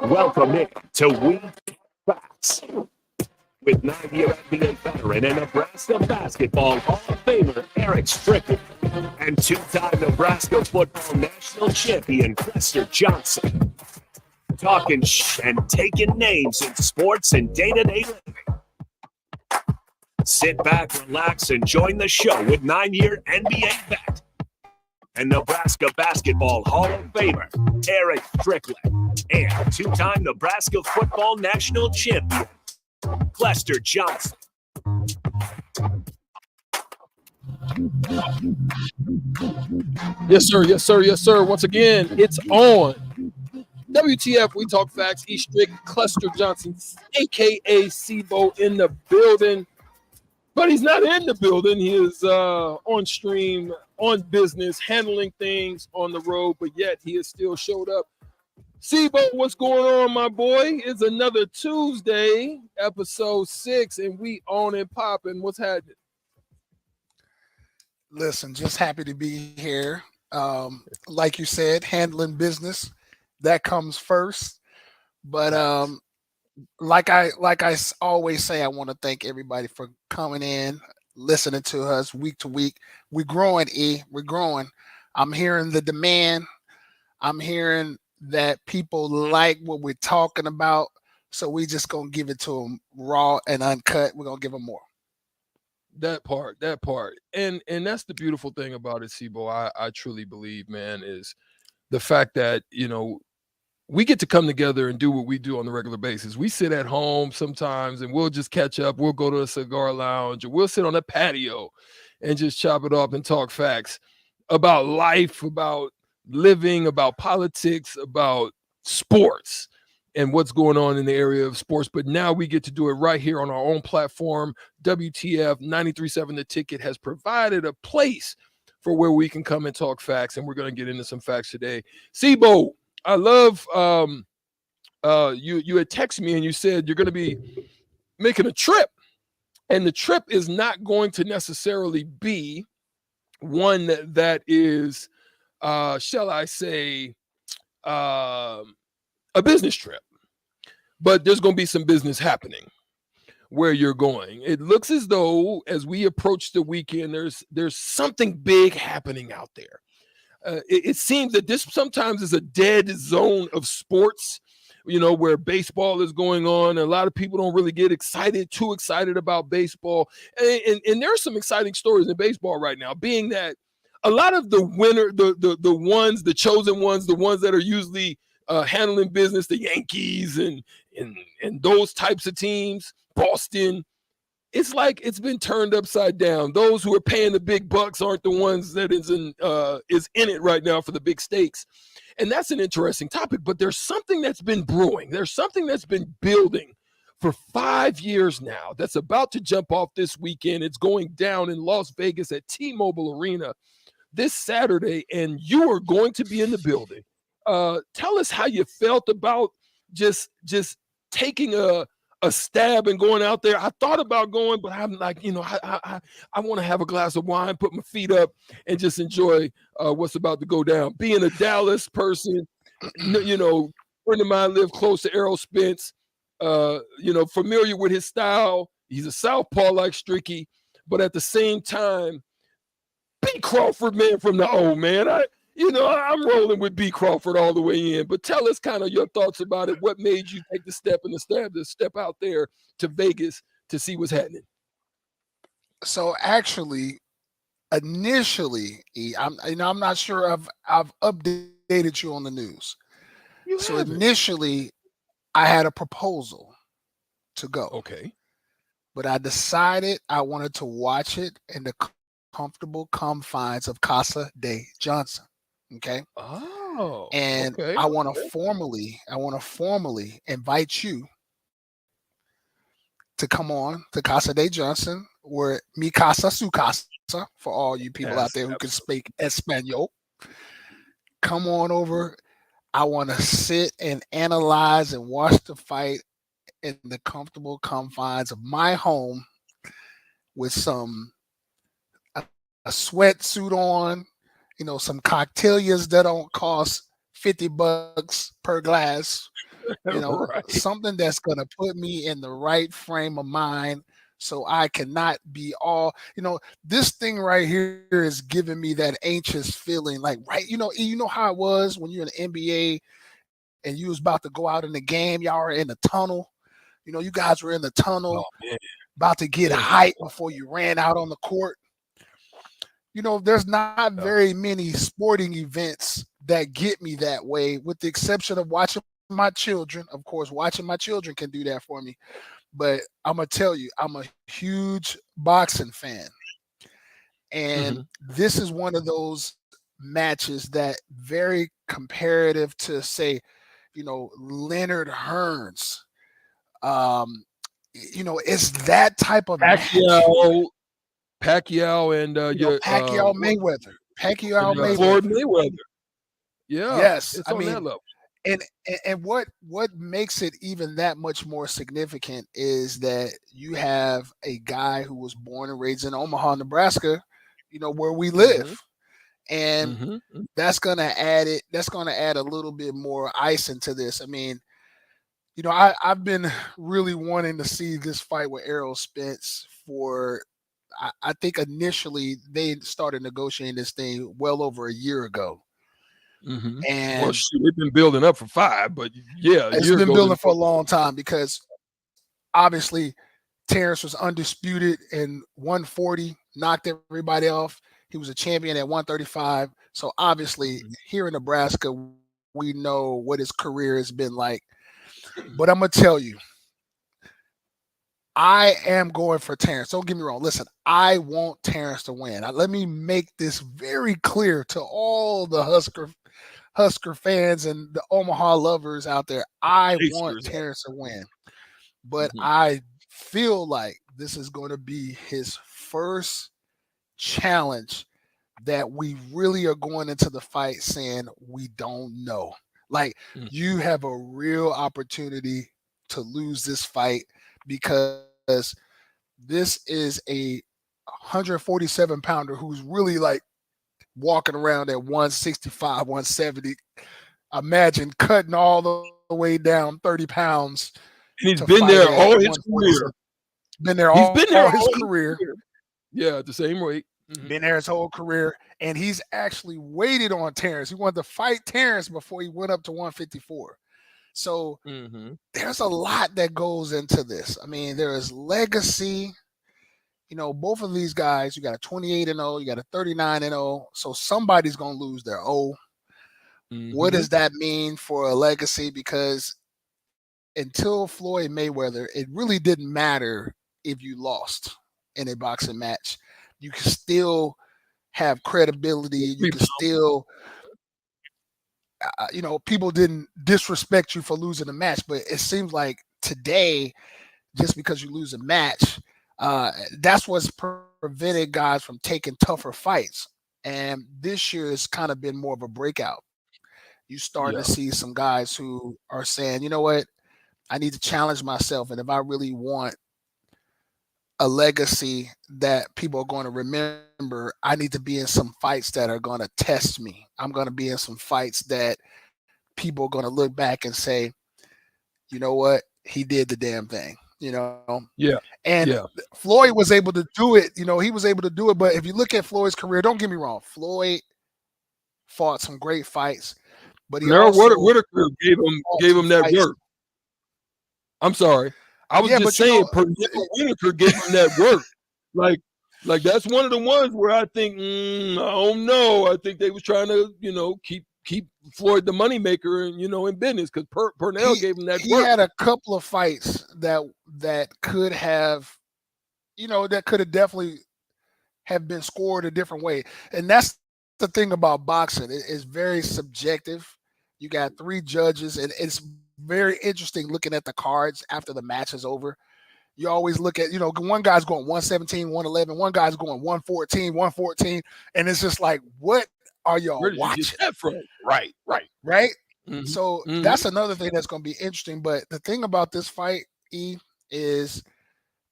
Welcome in to Week Facts with 9-year NBA veteran and Nebraska basketball Hall of Famer Erick Strickland and two-time Nebraska football national champion Clester Johnson. Talking and taking names in sports and day-to-day living. Sit back, relax, and join the show with 9-year NBA vet and Nebraska basketball Hall of Famer Erick Strickland and two-time Nebraska football national champion Clester Johnson. Yes, sir. Yes, sir. Yes, sir. Once again, it's on. WTF, we talk facts. E. Strickland Clester Johnson, a.k.a. SIBO, in the building. But he's not in the building. He is on stream, on business, handling things on the road, but yet he has still showed up. SIBO, what's going on, my boy? It's another Tuesday, episode 6, and we on and popping. What's happening? Listen, just happy to be here. Like you said, handling business, that comes first. But like I always say, I want to thank everybody for coming in, listening to us week to week. We're growing, E. We're growing. I'm hearing the demand. I'm hearing that people like what we're talking about. So we just going to give it to them raw and uncut. We're going to give them more. That part. And that's the beautiful thing about it, SIBO. I truly believe, man, is the fact that, we get to come together and do what we do on a regular basis. We sit at home sometimes and we'll just catch up. We'll go to a cigar lounge or we'll sit on a patio and just chop it up and talk facts about life, about living, about politics, about sports and what's going on in the area of sports. But now we get to do it right here on our own platform. WTF 93.7 The Ticket has provided a place for where we can come and talk facts. And we're going to get into some facts today. SIBO, I love you had texted me and you said you're going to be making a trip, and the trip is not going to necessarily be one that is, shall I say, a business trip, but there's going to be some business happening where you're going. It looks as though as we approach the weekend, there's something big happening out there. It seems that this sometimes is a dead zone of sports, where baseball is going on. A lot of people don't really get too excited about baseball. And there are some exciting stories in baseball right now, being that a lot of the the chosen ones, the ones that are usually handling business, the Yankees and those types of teams, Boston, it's like it's been turned upside down. Those who are paying the big bucks aren't the ones that is in it right now for the big stakes. And that's an interesting topic, but there's something that's been brewing. There's something that's been building for 5 years now that's about to jump off this weekend. It's going down in Las Vegas at T-Mobile Arena this Saturday, and you are going to be in the building. Tell us how you felt about just taking a stab and going out there. I thought about going, but I'm like, I want to have a glass of wine, put my feet up, and just enjoy what's about to go down. Being a Dallas person, friend of mine lived close to Errol Spence, familiar with his style. He's a southpaw like Stricky, but at the same time, B. Crawford, man, from the old man. I'm rolling with B. Crawford all the way in, but tell us kind of your thoughts about it. What made you take the step to step out there to Vegas to see what's happening? So actually, initially, I'm not sure I've updated you on the news. Initially, I had a proposal to go. Okay. But I decided I wanted to watch it in the comfortable confines of Casa de Johnson. Okay. Oh. And okay. I want to formally invite you to come on to Casa de Johnson, where mi casa su casa, for all you people out there who can speak Espanol. Come on over. I want to sit and analyze and watch the fight in the comfortable confines of my home with a sweatsuit on, some cocktails that don't cost $50 per glass, Right. something that's going to put me in the right frame of mind so I cannot be this thing right here is giving me that anxious feeling like, right, you know how it was when you're in the NBA and you was about to go out in the game, y'all are in the tunnel. You guys were in the tunnel Oh man. about to get Yeah. hype before you ran out on the court. There's not very many sporting events that get me that way, with the exception of watching my children. Of course, watching my children can do that for me. But I'm going to tell you, I'm a huge boxing fan. And this is one of those matches that very comparative to, say, Leonard Hearns. It's that type of match. Pacquiao and Pacquiao Mayweather. Floyd Mayweather. Yeah. Yes, It's on that level. And what makes it even that much more significant is that you have a guy who was born and raised in Omaha, Nebraska, where we live. And that's going to add a little bit more ice into this. I mean, I've been really wanting to see this fight with Errol Spence for, I think Mm-hmm. they started negotiating this thing well over a year ago. And well, they've been building up for 5, but yeah, it's been building for a long time because obviously Terrence was undisputed in 140, knocked everybody off. He was a champion at 135. So obviously here in Nebraska, we know what his career has been like. But I'm going to tell you, I am going for Terrence. Don't get me wrong. Listen, I want Terrence to win. Let me make this very clear to all the Husker fans and the Omaha lovers out there. I want Terrence to win. But I feel like this is going to be his first challenge that we really are going into the fight saying we don't know. Like, you have a real opportunity to lose this fight because this is a 147-pounder who's really like walking around at 165, 170. Imagine cutting all the way down 30 pounds. And he's been there all his career. Been there all his career. Yeah, at the same weight. Been there his whole career. And he's actually waited on Terrence. He wanted to fight Terrence before he went up to 154. So there's a lot that goes into this. I mean, there is legacy. Both of these guys, you got a 28-0, you got a 39-0. So somebody's going to lose their O. What does that mean for a legacy? Because until Floyd Mayweather, it really didn't matter if you lost in a boxing match. You can still have credibility. You can still, people didn't disrespect you for losing a match. But it seems like today, just because you lose a match, that's what's prevented guys from taking tougher fights. And this year has kind of been more of a breakout. You starting to see some guys who are saying, you know what, I need to challenge myself. And if I really want a legacy that people are going to remember, I need to be in some fights that are going to test me. I'm going to be in some fights that people are going to look back and say, you know what, he did the damn thing. And Floyd was able to do it. He was able to do it. But if you look at Floyd's career, don't get me wrong, Floyd fought some great fights, but he Whitaker gave him that work. I'm sorry, I was just saying, Whitaker gave him that work. Like that's one of the ones where I think, I don't know. I think they was trying to, keep Floyd the moneymaker and in business, because Purnell gave him that work. He had a couple of fights that could have, definitely have been scored a different way. And that's the thing about boxing. It's very subjective. You got 3 judges, and it's very interesting looking at the cards after the match is over. You always look at, one guy's going 117, 111, one guy's going 114, 114, and it's just like, what are y'all watching? Right. So that's another thing that's going to be interesting. But the thing about this fight, is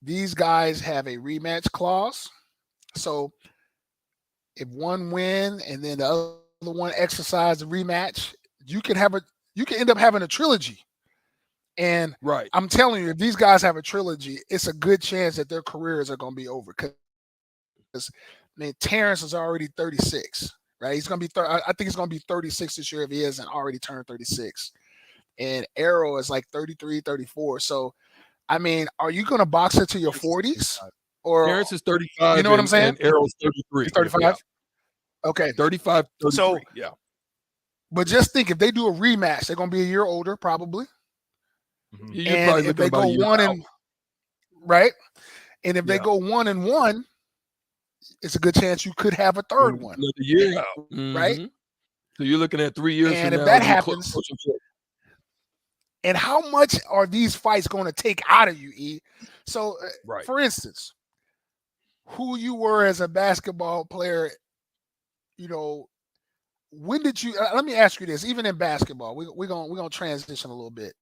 these guys have a rematch clause. So if one win and then the other one exercise the rematch, you can end up having a trilogy. And Right. I'm telling you, if these guys have a trilogy, it's a good chance that their careers are going to be over. Because Terrence is already 36, right? He's going to be. I think he's going to be 36 this year if he hasn't already turned 36. And Arrow is like 33, 34. So, I mean, are you going to box it to your 40s? Or Terrence is 35. You know what I'm saying? And Arrow's 33. He's 35. Yeah. Okay. 35, 33. So, yeah. But just think, if they do a rematch, they're going to be a year older, probably. You're And probably if they looking about a go year one out. and right, and if they Yeah. go 1-1, it's a good chance you could have a third one, Another year out. right? Mhm. So you're looking at 3 years And from if now. that you happens, closer to- and how much are these fights going to take out of you, E? So, Right. for instance, who you were as a basketball player, you know, when did you? Let me ask you this: even in basketball, we're gonna transition a little bit.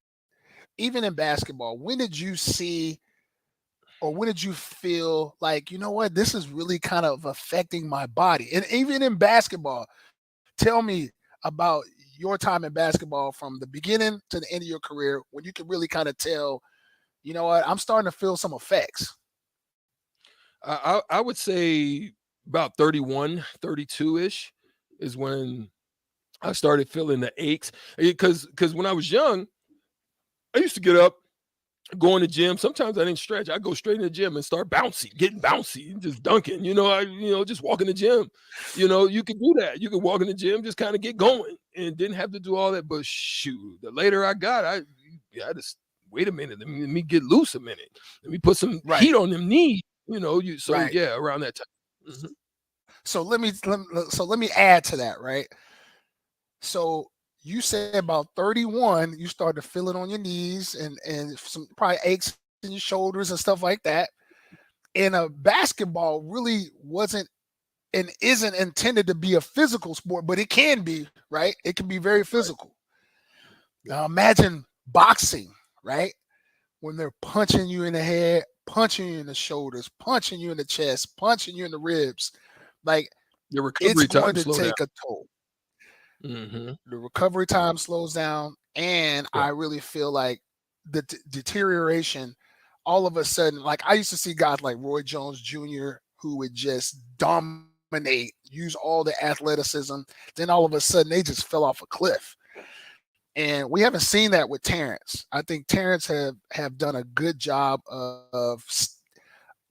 Even in basketball, when did you see, or when did you feel like, you know what, this is really kind of affecting my body? And even in basketball, tell me about your time in basketball from the beginning to the end of your career when you could really kind of tell, you know what, I'm starting to feel some effects. I would say about 31, 32-ish is when I started feeling the aches. Because when I was young, I used to get up, go in the gym. Sometimes I didn't stretch. I go straight in the gym and start getting bouncy, and just dunking. Just walk in the gym. You could do that. You could walk in the gym, just kind of get going, and didn't have to do all that. But shoot, the later I got, I just wait a minute. Let me get loose a minute. Let me put some Right. heat on them knees. Right. Yeah, around that time. Mhm. So let me add to that, right? So you said about 31, you started to feel it on your knees and some probably aches in your shoulders and stuff like that. And a basketball really wasn't and isn't intended to be a physical sport, but it can be, right? It can be very physical. Now imagine boxing, right? When they're punching you in the head, punching you in the shoulders, punching you in the chest, punching you in the ribs. Like, Your it's recovery going time to slow down. take a toll. Mhm. The recovery time slows down, and Yeah. I really feel like the deterioration all of a sudden, like I used to see guys like Roy Jones Jr. who would just dominate, use all the athleticism. Then all of a sudden they just fell off a cliff. And we haven't seen that with Terrence. I think Terrence have done a good job of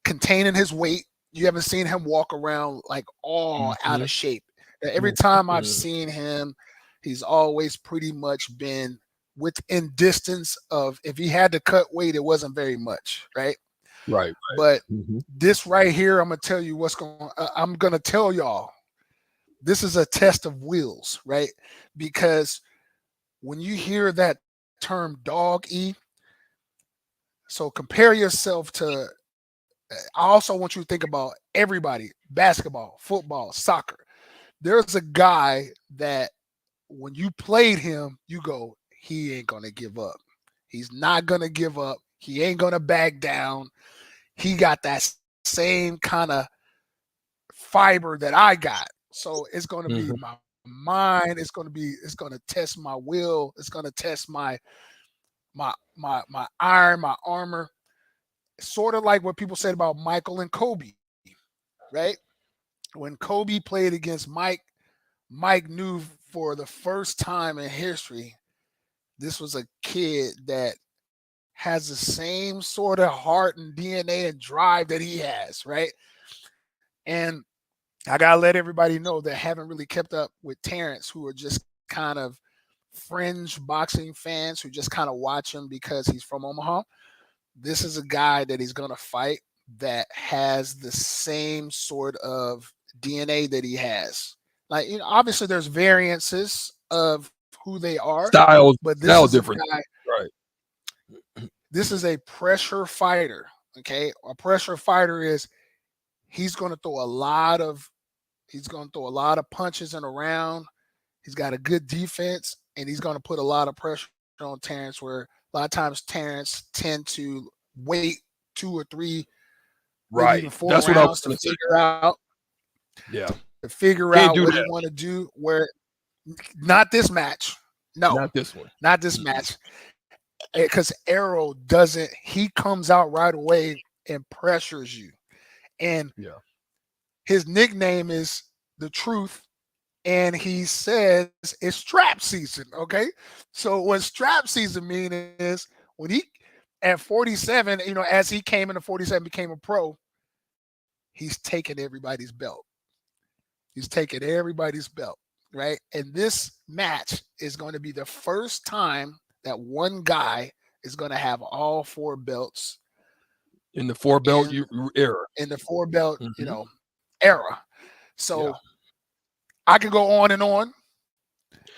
containing his weight. You haven't seen him walk around like all out Mhm. of shape. Every time I've Mhm. seen him, he's always pretty much been within distance of, if he had to cut weight, it wasn't very much, right? Right. But Mhm. this right here, I'm gonna tell you what's going. I'm gonna tell y'all, this is a test of wills, right? Because when you hear that term dog E, so compare yourself to, I also want you to think about everybody, basketball, football, soccer. There's a guy that when you played him, you go, he ain't going to give up. He's not going to give up. He ain't going to back down. He got that same kind of fiber that I got. So it's going to be Mhm. my mind. It's going to test my will. It's going to test my iron, my armor. Sort of like what people said about Michael and Kobe, right? When Kobe played against Mike, Mike knew for the first time in history, this was a kid that has the same sort of heart and DNA and drive that he has, right? And I gotta let everybody know that haven't really kept up with Terrence, who are just kind of fringe boxing fans who just kind of watch him because he's from Omaha. This is a guy that he's gonna fight that has the same sort of DNA that he has. Like, obviously there's variances of who they are, Style but this is different. a guy. Right. This is a pressure fighter. Okay, a pressure fighter is he's going to throw a lot of punches and around. He's got a good defense, and he's going to put a lot of pressure on Terrence. Where a lot of times Terrence tend to wait 2 or 3, maybe even Right. 4 That's what I was rounds to gonna say. figure out Yeah. what Can't do he that. want to do. Where not this match, no, Not this one. not this Mm-mm. match. because Arrow doesn't. He comes out right away and pressures you, and Yeah. his nickname is the Truth. And he says it's trap season. Okay, so what strap season mean is when he at 47, as he came into 47, became a pro, he's taking everybody's belt. He's taking everybody's belt, right? And this match is going to be the first time that one guy is going to have all 4 belts In the 4-belt era. in the 4-belt, Mhm. era. So Yeah. I could go on and on.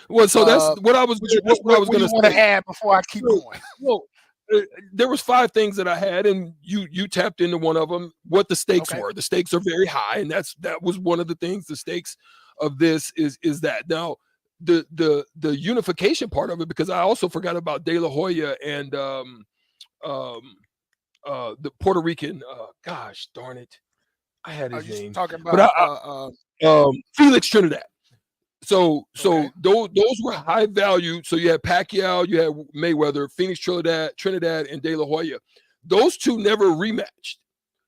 Well, so that's what I was. What That's what I was do going you to want to say. add before I keep going? Well, there was 5 things that I had, and you tapped into one of them. What the stakes Okay. were. The stakes are very high, and that was one of the things. The stakes of this is that now the unification part of it, because I also forgot about De La Hoya and the Puerto Rican. Gosh darn it, I had Are his you name, talking but about Felix Trinidad. So okay. those were high value. So you had Pacquiao, you had Mayweather, Phoenix Trinidad, and De La Hoya. Those 2 never rematched.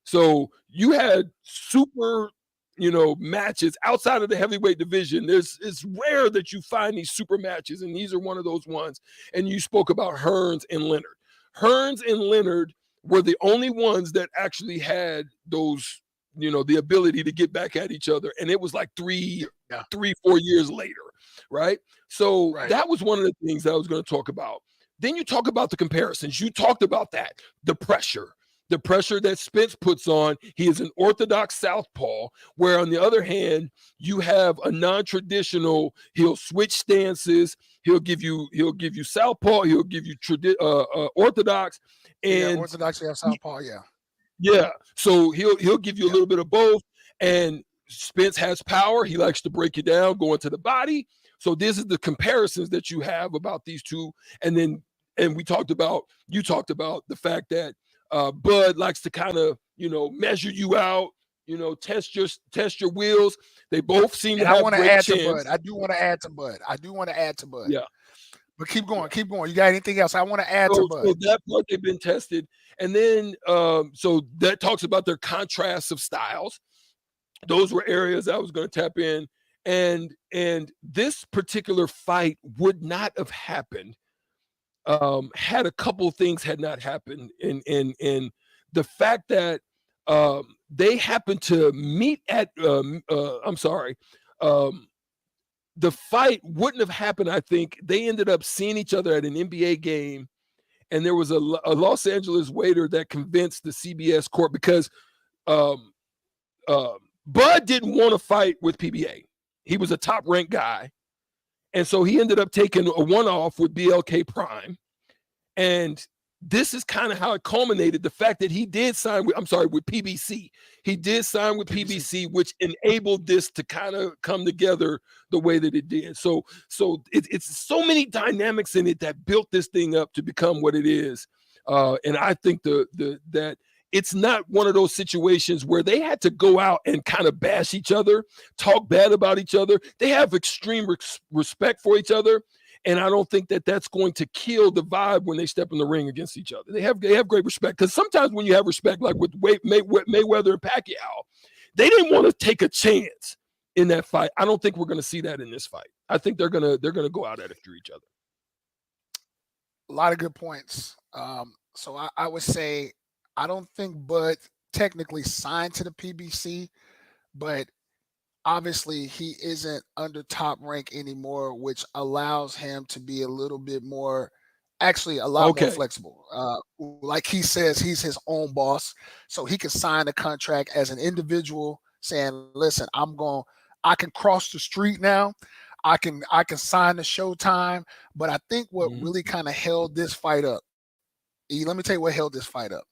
So you had super, matches outside of the heavyweight division. It's rare that you find these super matches, and these are one of those ones. And you spoke about Hearns and Leonard. Hearns and Leonard were the only ones that actually had those, the ability to get back at each other. And it was like 3, 4 years later, right? So Right. that was one of the things that I was going to talk about. Then you talk about the comparisons. You talked about that, the pressure that Spence puts on. He is an orthodox southpaw, where on the other hand, you have a non-traditional. He'll switch stances. He'll give you southpaw. He'll give you orthodox, and Orthodox, southpaw, yeah. yeah. So he'll give you a little bit of both. And Spence has power. He likes to break you down, go into the body. So this is the comparisons that you have about these 2. And then you talked about the fact that Bud likes to kind of, measure you out, test your wheels. They both seem to And I have want to great add to chance. Bud. I do want to add to Bud. Yeah. But keep going. You got anything else? I want to add to Bud. So that part they've been tested. And then so that talks about their contrasts of styles. Those were areas I was going to tap in. And this particular fight would not have happened had a couple things had not happened. And the fact that they happened to meet at the fight wouldn't have happened. I think they ended up seeing each other at an NBA game, and there was a Los Angeles waiter that convinced the CBS court, because Bud didn't want to fight with PBA. He was a top-ranked guy, and so he ended up taking a one-off with BLK Prime. And this is kind of how it culminated. The fact that he did sign with PBC. He did sign with PBC, which enabled this to kind of come together the way that it did. So it's so many dynamics in it that built this thing up to become what it is. And I think that it's not one of those situations where they had to go out and kind of bash each other, talk bad about each other. They have extreme respect for each other. And I don't think that that's going to kill the vibe when they step in the ring against each other. They have great respect, because sometimes when you have respect, like with Mayweather and Pacquiao, they didn't want to take a chance in that fight. I don't think we're going to see that in this fight. I think they're gonna go out after each other. A lot of good points. So I would say I don't think Bud technically signed to the PBC, but obviously he isn't under Top Rank anymore, which allows him to be a little bit more, actually a lot more flexible. Like he says, he's his own boss, so he can sign a contract as an individual saying, listen, I can cross the street now. I can sign the Showtime. But I think what really kind of held this fight up, let me tell you what held this fight up.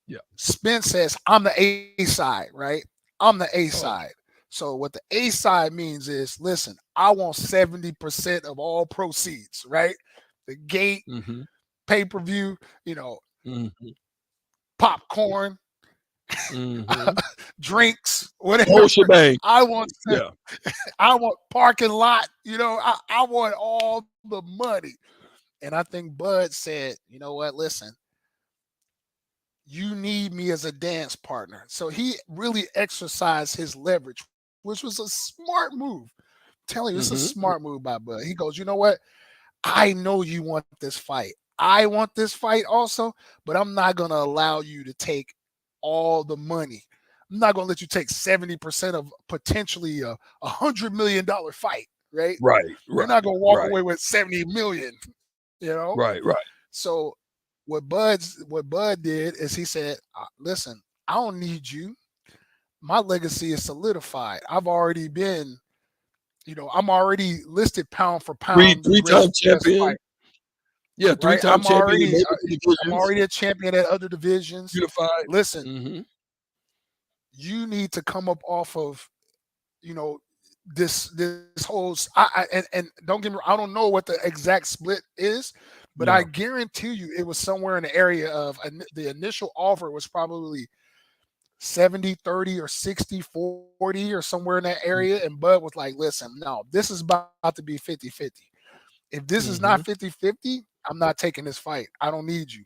Yeah. Spence says, I'm the A side, right? I'm the A side. So what the A side means is, listen, I want 70% of all proceeds, right? The gate, pay-per-view, popcorn, drinks, whatever. Whole shebang. I want parking lot, I want all the money. And I think Bud said, you know what, listen, you need me as a dance partner. So he really exercised his leverage, which was a smart move. I'm telling you, it's a smart move by Bud. He goes, you know what? I know you want this fight. I want this fight also, but I'm not going to allow you to take all the money. I'm not going to let you take 70% of potentially a $100 million fight, right? Right. You're not going to walk away with 70 million, you know? Right. So what Bud did is he said, listen, I don't need you. My legacy is solidified. I've already been, I'm already listed pound for pound. Three-time champion. Yeah, three-time champion. I'm already a champion at other divisions. Unified. Listen, you need to come up off of, this whole. And don't get me wrong, I don't know what the exact split is, but I guarantee you it was somewhere in the area of the initial offer was probably 70-30 or 60-40 or somewhere in that area. And Bud was like, listen, no, this is about to be 50-50. If this is not 50-50, I'm not taking this fight. I don't need you.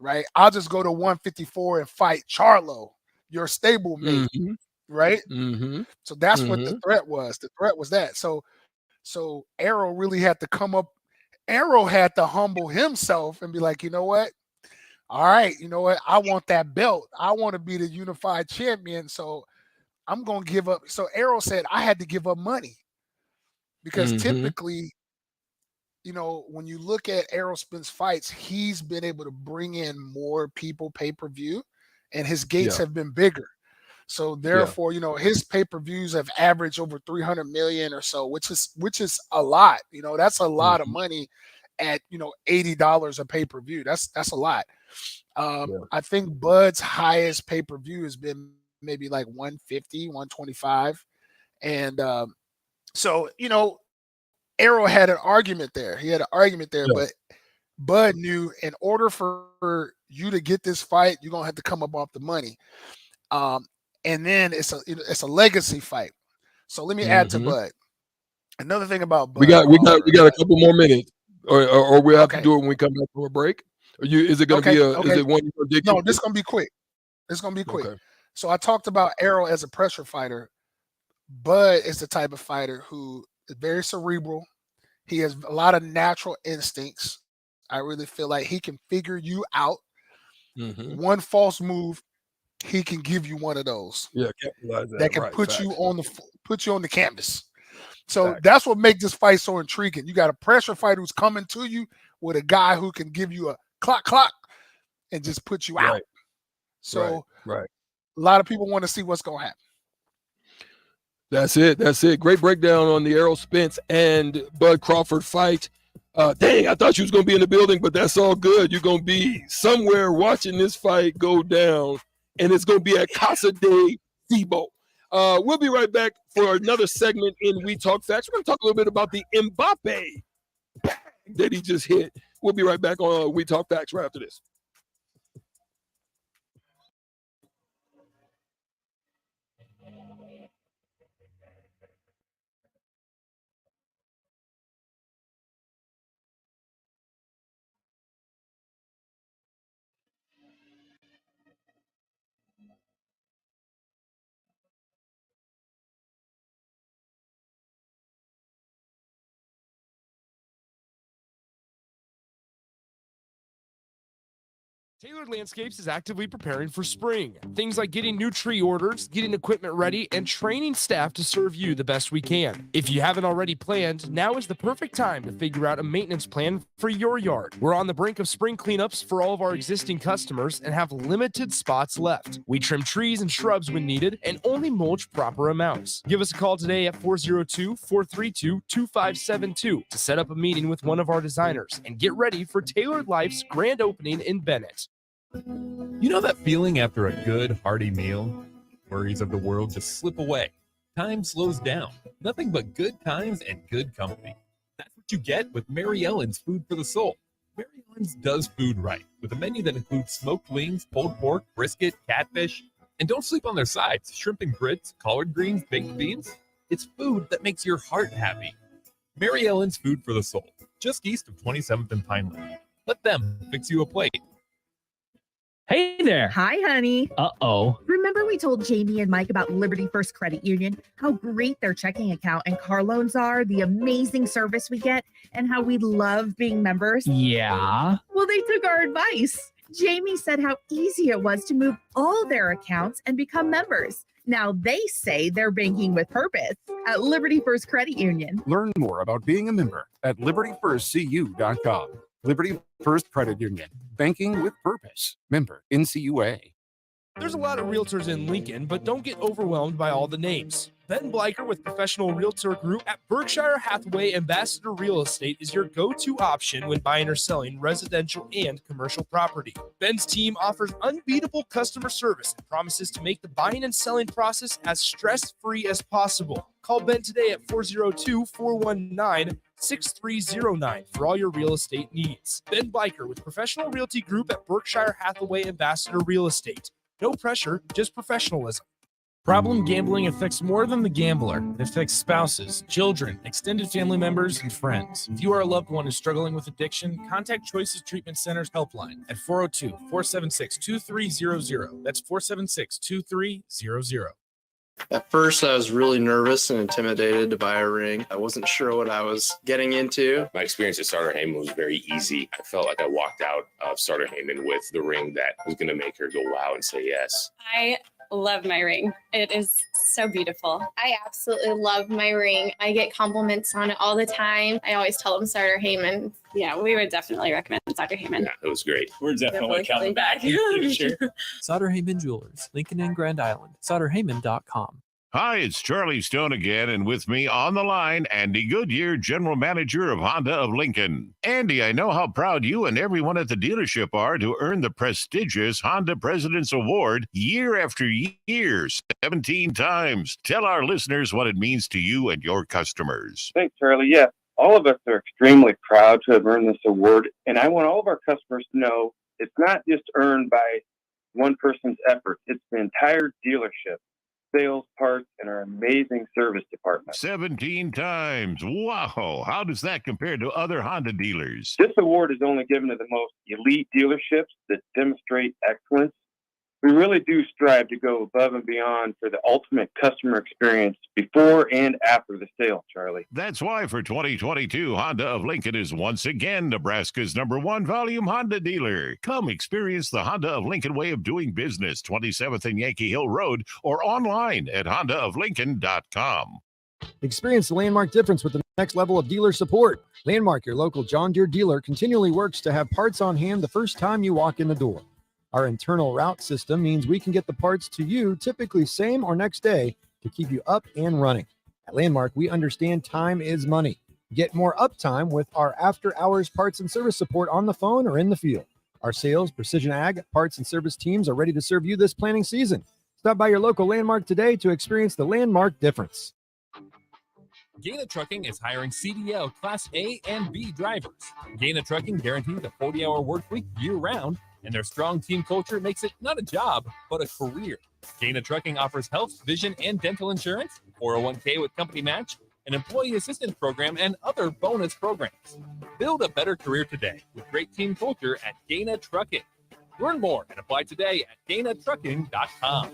Right? I'll just go to 154 and fight Charlo, your stablemate. Right? So that's what the threat was. The threat was that. So Arrow really had to come up. Arrow had to humble himself and be like, you know what? All right, you know what? I want that belt. I want to be the unified champion. So I'm going to give up. So Arrow said I had to give up money because typically, when you look at Errol Spence fights, he's been able to bring in more people pay-per-view and his gates have been bigger. So therefore, his pay-per-views have averaged over 300 million or so, which is a lot. That's a lot of money at, $80 a pay-per-view. That's a lot. I think Bud's highest pay-per-view has been maybe like 150, 125. And so, Arrow had an argument there. He had an argument there, but Bud knew in order for you to get this fight, you're going to have to come up off the money. And then it's a legacy fight. So let me add to Bud. Another thing about Bud. We got a couple more minutes, or we have to do it when we come back from a break. Is it going to be is it one? No, this is going to be quick. It's going to be quick. Okay. So I talked about Arrow as a pressure fighter. Bud is the type of fighter who is very cerebral. He has a lot of natural instincts. I really feel like he can figure you out. One false move, he can give you one of those. Yeah, that can put you on the canvas. So that's what makes this fight so intriguing. You got a pressure fighter who's coming to you with a guy who can give you a clock and just put you out. So a lot of people want to see what's going to happen. That's it. Great breakdown on the Errol Spence and Bud Crawford fight. Dang, I thought you was going to be in the building, but that's all good. You're going to be somewhere watching this fight go down, and it's going to be at Casa de Cebo. We'll be right back for another segment in We Talk Facts. We're going to talk a little bit about the Mbappe that he just hit. We'll be right back on We Talk Facts right after this. Tailored Landscapes is actively preparing for spring. Things like getting new tree orders, getting equipment ready, and training staff to serve you the best we can. If you haven't already planned, now is the perfect time to figure out a maintenance plan for your yard. We're on the brink of spring cleanups for all of our existing customers and have limited spots left. We trim trees and shrubs when needed and only mulch proper amounts. Give us a call today at 402-432-2572 to set up a meeting with one of our designers and get ready for Tailored Life's grand opening in Bennett. You know that feeling after a good, hearty meal? Worries of the world just slip away. Time slows down. Nothing but good times and good company. That's what you get with Mary Ellen's Food for the Soul. Mary Ellen's does food right, with a menu that includes smoked wings, pulled pork, brisket, catfish, and don't sleep on their sides, shrimp and grits, collard greens, baked beans. It's food that makes your heart happy. Mary Ellen's Food for the Soul. just east of 27th and Pineland. Let them fix you a plate. Hey there. Hi, honey. Uh-oh. Remember we told Jamie and Mike about Liberty First Credit Union, how great their checking account and car loans are, the amazing service we get, and how we love being members? Yeah. Well, they took our advice. Jamie said how easy it was to move all their accounts and become members. Now they say they're banking with purpose at Liberty First Credit Union. Learn more about being a member at libertyfirstcu.com. Liberty First Credit Union. Banking with purpose. Member NCUA. There's a lot of realtors in Lincoln, but don't get overwhelmed by all the names. Ben Bleicher with Professional Realtor Group at Berkshire Hathaway Ambassador Real Estate is your go-to option when buying or selling residential and commercial property. Ben's team offers unbeatable customer service and promises to make the buying and selling process as stress-free as possible. Call Ben today at 402-419-6309 for all your real estate needs. Ben Bleicher with Professional Realty Group at Berkshire Hathaway Ambassador Real Estate. No pressure, just professionalism. Problem gambling affects more than the gambler. It affects spouses, children, extended family members, and friends. If you are a loved one who's struggling with addiction, contact Choices Treatment Center's helpline at 402-476-2300. That's 476-2300. At first, I was really nervous and intimidated to buy a ring. I wasn't sure what I was getting into. My experience at Starter Heyman was very easy. I felt like I walked out of Starter Heyman with the ring that was going to make her go wow and say yes. I love my ring. It is so beautiful. I absolutely love my ring. I get compliments on it all the time. I always tell them Starter Heyman. Yeah, we would definitely recommend Dr. Heyman. Yeah, it was great. We're definitely coming back. Sure. Sutter Heyman Jewelers, Lincoln and Grand Island. SutterHeyman.com. Hi, it's Charlie Stone again, and with me on the line, Andy Goodyear, General Manager of Honda of Lincoln. Andy, I know how proud you and everyone at the dealership are to earn the prestigious Honda President's Award year after year, 17 times. Tell our listeners what it means to you and your customers. Thanks, Charlie. Yeah, all of us are extremely proud to have earned this award, and I want all of our customers to know it's not just earned by one person's effort. It's the entire dealership. Sales, parts, and our amazing service department. 17 times. Wow. How does that compare to other Honda dealers? This award is only given to the most elite dealerships that demonstrate excellence. We really do strive to go above and beyond for the ultimate customer experience before and after the sale, Charlie. That's why for 2022, Honda of Lincoln is once again Nebraska's #1 volume Honda dealer. Come experience the Honda of Lincoln way of doing business, 27th and Yankee Hill Road, or online at hondaoflincoln.com. Experience the Landmark difference with the next level of dealer support. Landmark, your local John Deere dealer, continually works to have parts on hand the first time you walk in the door. Our internal route system means we can get the parts to you typically same or next day to keep you up and running. At Landmark, we understand time is money. Get more uptime with our after-hours parts and service support on the phone or in the field. Our sales, precision ag, parts, and service teams are ready to serve you this planning season. Stop by your local Landmark today to experience the Landmark difference. Gaina Trucking is hiring CDL Class A and B drivers. Gaina Trucking guarantees a 40-hour work week year-round, and their strong team culture makes it not a job, but a career. Gaina Trucking offers health, vision, and dental insurance, 401k with company match, an employee assistance program, and other bonus programs. Build a better career today with great team culture at Gaina Trucking. Learn more and apply today at GainaTrucking.com.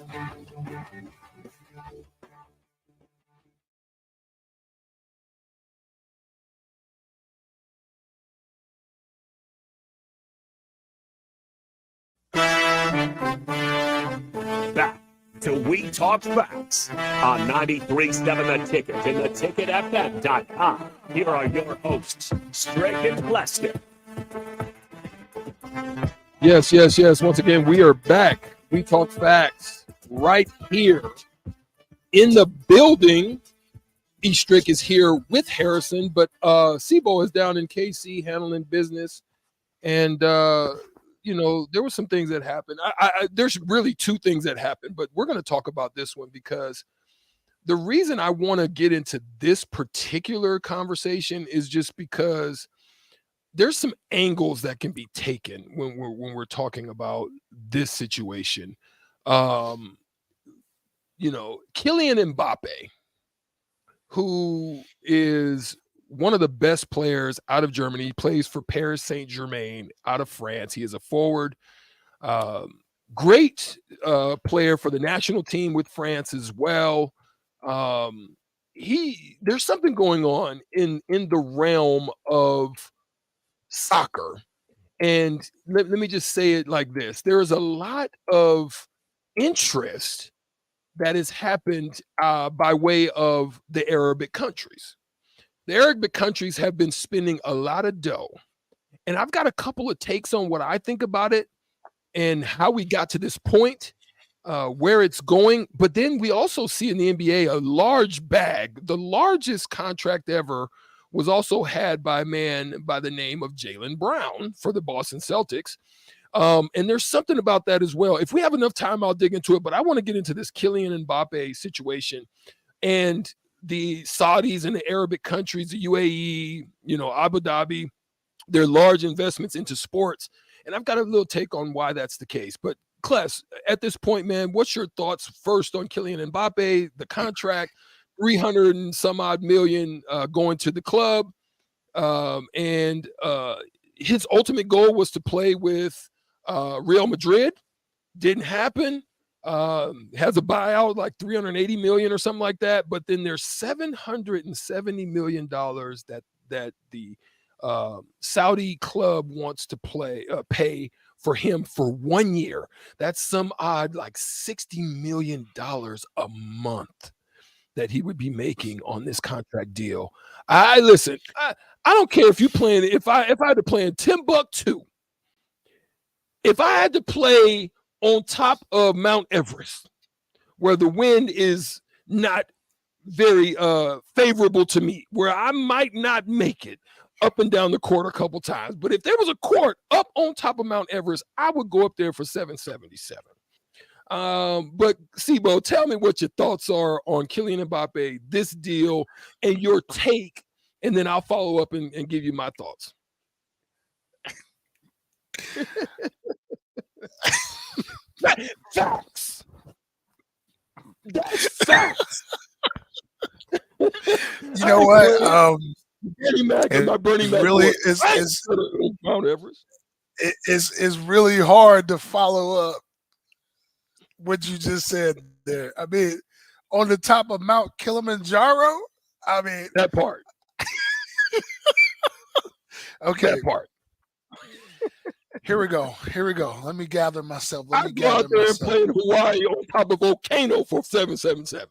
Back to We Talk Facts on 93.7 The Ticket and theticketfm.com. Here are your hosts, Strickland Clester. Yes. Once again, we are back. We Talk Facts right here in the building. E-Strick is here with Harrison, but Sebo is down in KC handling business. And, there were some things that happened. There's really two things that happened, but we're going to talk about this one because the reason I want to get into this particular conversation is just because there's some angles that can be taken when we're talking about this situation. Kylian Mbappe, who is one of the best players out of Germany. He plays for Paris Saint-Germain out of France. He is a forward. Great player for the national team with France as well. There's something going on in the realm of soccer. And let me just say it like this. There is a lot of interest that has happened by way of the Arabic countries. The Arabic countries have been spending a lot of dough. And I've got a couple of takes on what I think about it and how we got to this point, where it's going. But then we also see in the NBA a large bag. The largest contract ever was also had by a man by the name of Jaylen Brown for the Boston Celtics. And there's something about that as well. If we have enough time, I'll dig into it. But I want to get into this Kylian Mbappe situation and the Saudis and the Arabic countries, the UAE, Abu Dhabi, their large investments into sports. And I've got a little take on why that's the case. But Cless, at this point, man, what's your thoughts first on Kylian Mbappe, the contract, 300 and some odd million going to the club, and his ultimate goal was to play with Real Madrid. Didn't happen. Has a buyout like 380 million or something like that. But then there's $770 million that the Saudi club wants to pay for him for 1 year. That's some odd like $60 million a month that he would be making on this contract deal. I don't care if you playing. If I had to play in Timbuktu, if I had to play on top of Mount Everest, where the wind is not very favorable to me, where I might not make it up and down the court a couple times, but if there was a court up on top of Mount Everest, I would go up there for 777. But Sibo, tell me what your thoughts are on Kylian Mbappe, this deal, and your take, and then I'll follow up and give you my thoughts. Facts. That's facts. You know what? Bernie Mac and my Bernie Mac really is Mount Everest. It's really hard to follow up what you just said there. I mean, on the top of Mount Kilimanjaro. I mean that part. Okay, that part. Here we go. Let me gather myself. I'd go out there and play in Hawaii on top of a volcano for 777.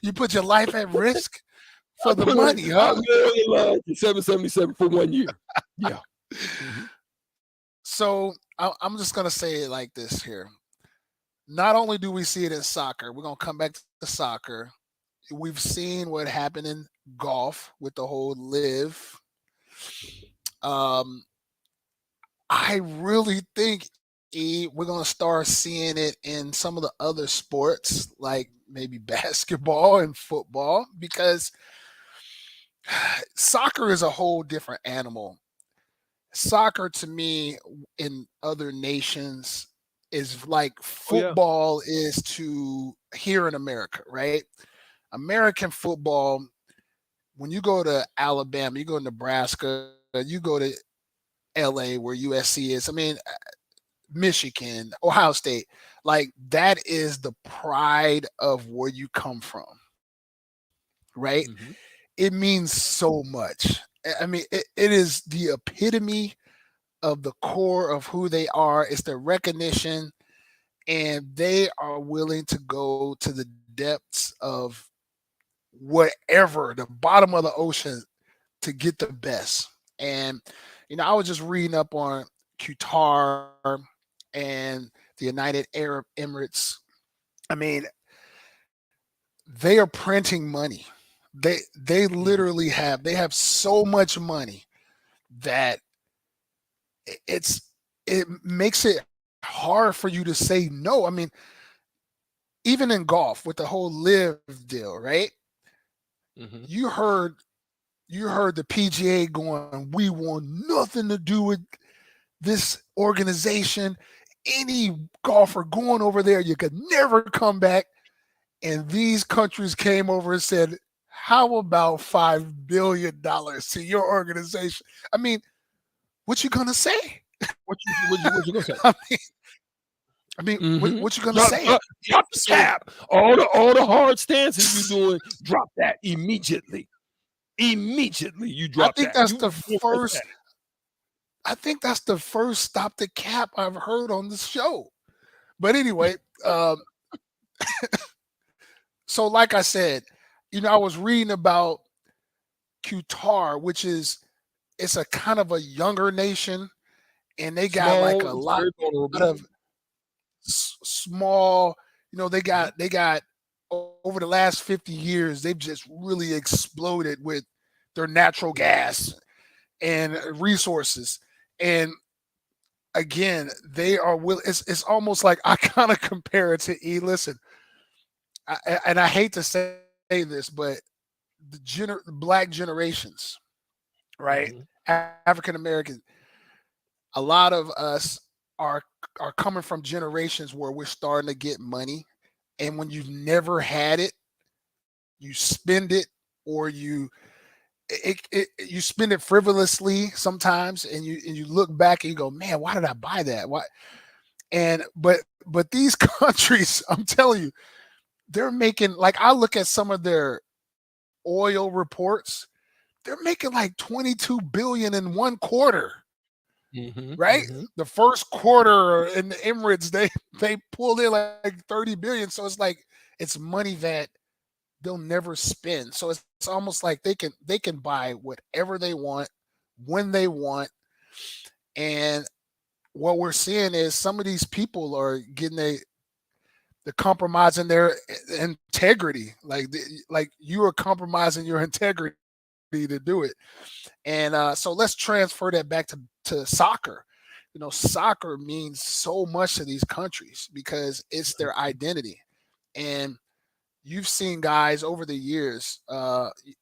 You put your life at risk for the money, huh? 777 for 1 year. Yeah. Mm-hmm. So I'm just gonna say it like this here. Not only do we see it in soccer, we're gonna come back to soccer. We've seen what happened in golf with the whole live. I really think we're going to start seeing it in some of the other sports, like maybe basketball and football, because soccer is a whole different animal. Soccer, to me, in other nations, is like football is to here in America, right? American football, when you go to Alabama, you go to Nebraska, you go to LA where USC is, I mean, Michigan, Ohio State, like that is the pride of where you come from, right? Mm-hmm. It means so much. I mean, it is the epitome of the core of who they are. It's the recognition, and they are willing to go to the depths of whatever, the bottom of the ocean, to get the best. And I was just reading up on Qatar and the United Arab Emirates. I mean, they are printing money. They literally have so much money that it makes it hard for you to say no. I mean, even in golf with the whole live deal, right? Mm-hmm. You heard the PGA going, we want nothing to do with this organization. Any golfer going over there, you could never come back. And these countries came over and said, how about $5 billion to your organization? I mean, what you gonna say? What you gonna say? I mean, Mhm. what you gonna Drop, say? drop the cap. All the hard stances you doing, drop that immediately. Immediately you drop think that. that's You the won't touch first. that. I think that's the first stop the cap I've heard on this show. But anyway, so like I said, I was reading about Qatar, which it's a kind of a younger nation, and they got like Small, a it's lot very vulnerable. of small. They got over the last 50 years, they've just really exploded with their natural gas and resources. And again, they are it's almost like I kind of compare it to listen, and I hate to say this, but the black generations, right? African American, a lot of us are coming from generations where we're starting to get money, and when you've never had it, you spend it, or you spend it frivolously sometimes, and you look back and you go, man, why did I buy that? Why? And but these countries, I'm telling you, they're making, like, I look at some of their oil reports, they're making like 22 billion in one quarter. Right? The first quarter in the Emirates, they pulled in like 30 billion. So it's like it's money that they'll never spend. So it's almost like they can buy whatever they want when they want. And what we're seeing is some of these people are getting they're compromising their integrity. Like you are compromising your integrity to do it. And so let's transfer that back to soccer. Soccer means so much to these countries because it's their identity. And you've seen guys over the years,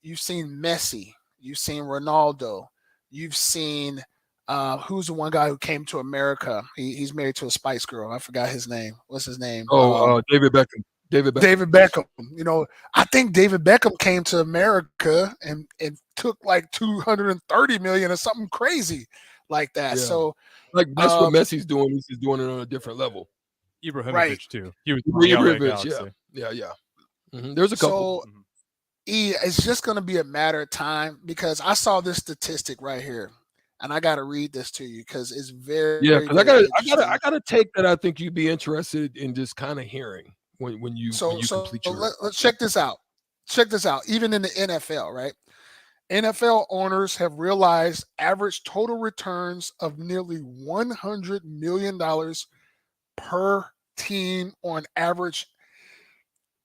you've seen Messi, you've seen Ronaldo, you've seen who's the one guy who came to America? He's married to a Spice Girl. I forgot his name. What's his name? David Beckham. David Beckham. I think David Beckham came to America and took like 230 million or something crazy like that. Yeah. So like that's what Messi's doing. He's just doing it on a different level. Ibrahimovic too. He was Ibrahimovic, yeah. There's a couple. So it's just going to be a matter of time, because I saw this statistic right here, and I got to read this to you because it's very Because I got a take that I think you'd be interested in just kind of hearing when you complete your. Let's check this out. Check this out. Even in the NFL, right? NFL owners have realized average total returns of nearly $100 million per team on average.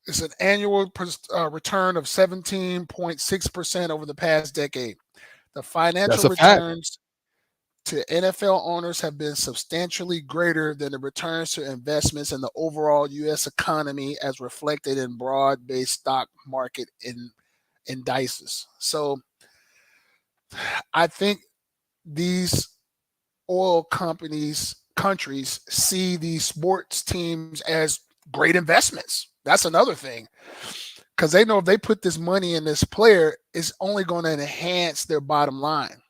It's an annual return of 17.6% over the past decade. The financial returns to NFL owners have been substantially greater than the returns to investments in the overall U.S. economy, as reflected in broad-based stock market indices. So I think these oil countries see these sports teams as great investments. That's another thing, because they know if they put this money in this player, it's only going to enhance their bottom line.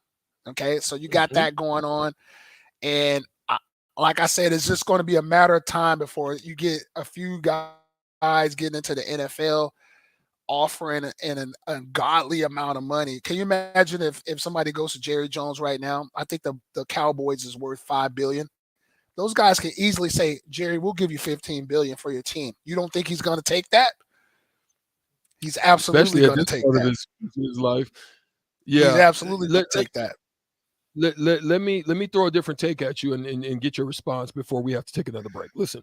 Okay, so you got that going on, and like I said, it's just going to be a matter of time before you get a few guys getting into the NFL offering an ungodly amount of money. Can you imagine if somebody goes to Jerry Jones right now? I think the Cowboys is worth $5 billion. Those guys can easily say, Jerry, we'll give you $15 billion for your team. You don't think he's going to take that? He's absolutely going to take that. His life. Yeah, he's absolutely going to take that. Let me throw a different take at you and get your response before we have to take another break. Listen,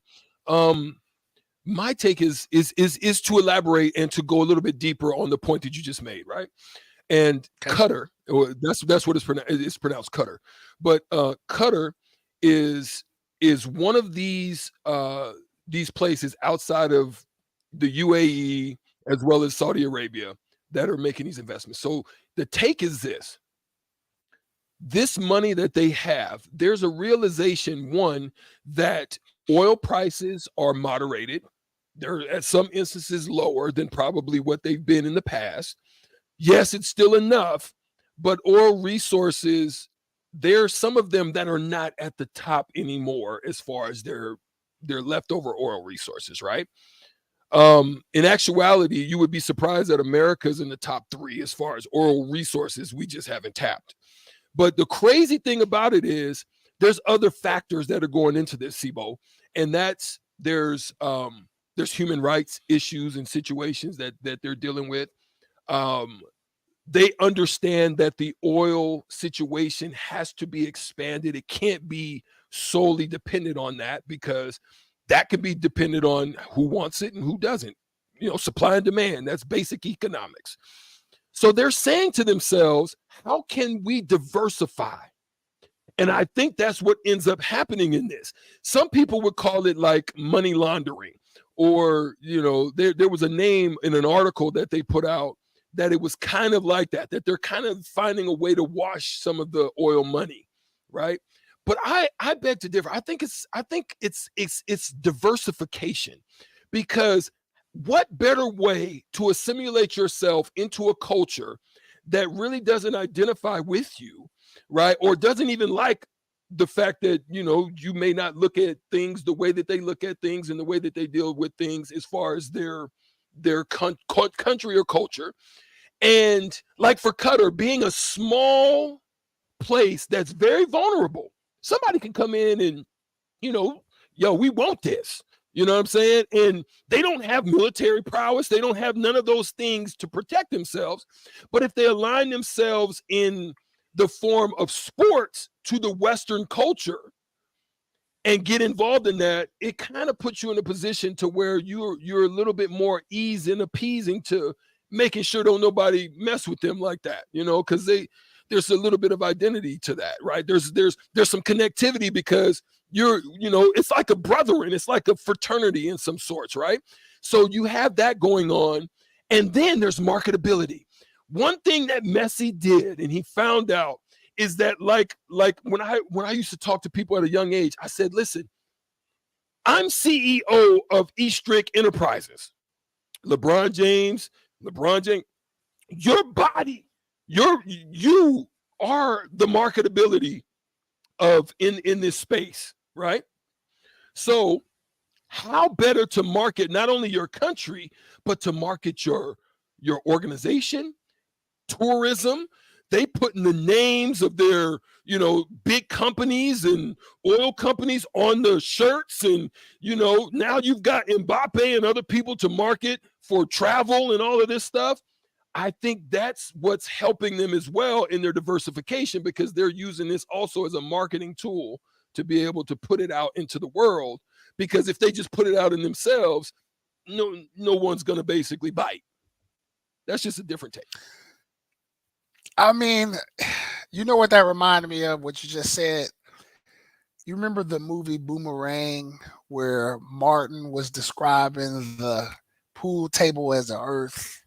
my take is to elaborate and to go a little bit deeper on the point that you just made, right? And Qatar, that's what it's pronounced Qatar, but Qatar is one of these places outside of the UAE as well as Saudi Arabia that are making these investments. So the take is this money that they have, there's a realization, one, that oil prices are moderated. They're at some instances lower than probably what they've been in the past. Yes, it's still enough, but oil resources, there's some of them that are not at the top anymore as far as their leftover oil resources, right? In actuality, you would be surprised that America's in the top 3 as far as oil resources we just haven't tapped. But the crazy thing about it is there's other factors that are going into this, Sibo, and that's there's human rights issues and situations that they're dealing with. They understand that the oil situation has to be expanded. It can't be solely dependent on that, because that can be dependent on who wants it and who doesn't. Supply and demand, that's basic economics. So they're saying to themselves, how can we diversify? And I think that's what ends up happening in this. Some people would call it like money laundering, or, there was a name in an article that they put out that it was kind of like that they're kind of finding a way to wash some of the oil money, right? But I beg to differ. I think it's diversification, because what better way to assimilate yourself into a culture that really doesn't identify with you, right? Or doesn't even like the fact that, you may not look at things the way that they look at things and the way that they deal with things as far as their country or culture. And like for Qatar, being a small place that's very vulnerable, somebody can come in and, we want this. You know what I'm saying? And they don't have military prowess. They don't have none of those things to protect themselves. But if they align themselves in the form of sports to the Western culture and get involved in that, it kind of puts you in a position to where you're a little bit more ease and appeasing to making sure don't nobody mess with them like that, because there's a little bit of identity to that, right? There's some connectivity, because it's like a brethren, it's like a fraternity in some sorts, right? So you have that going on, and then there's marketability. One thing that Messi did, and he found out, is that like when I used to talk to people at a young age, I said, listen, I'm CEO of Strick Enterprises. LeBron James, your body, you are the marketability of in this space, right? So how better to market not only your country, but to market your organization, tourism. They put in the names of their, big companies and oil companies on the shirts. And, now you've got Mbappe and other people to market for travel and all of this stuff. I think that's what's helping them as well in their diversification, because they're using this also as a marketing tool to be able to put it out into the world. Because if they just put it out in themselves, no one's going to basically bite. That's just a different take. I mean, you know what that reminded me of, what you just said? You remember the movie Boomerang, where Martin was describing the pool table as the earth,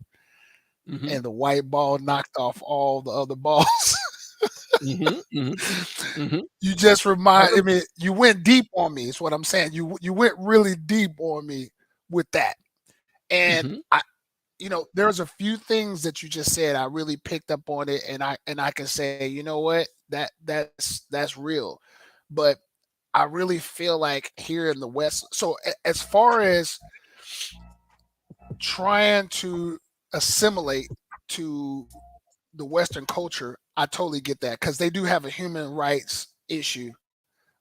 and the white ball knocked off all the other balls? You just reminded me, you went deep on me, is what I'm saying. You went really deep on me with that. And there's a few things that you just said, I really picked up on it, and I can say, you know what, that's real. But I really feel like here in the West, so as far as trying to assimilate to the Western culture, I totally get that, because they do have a human rights issue.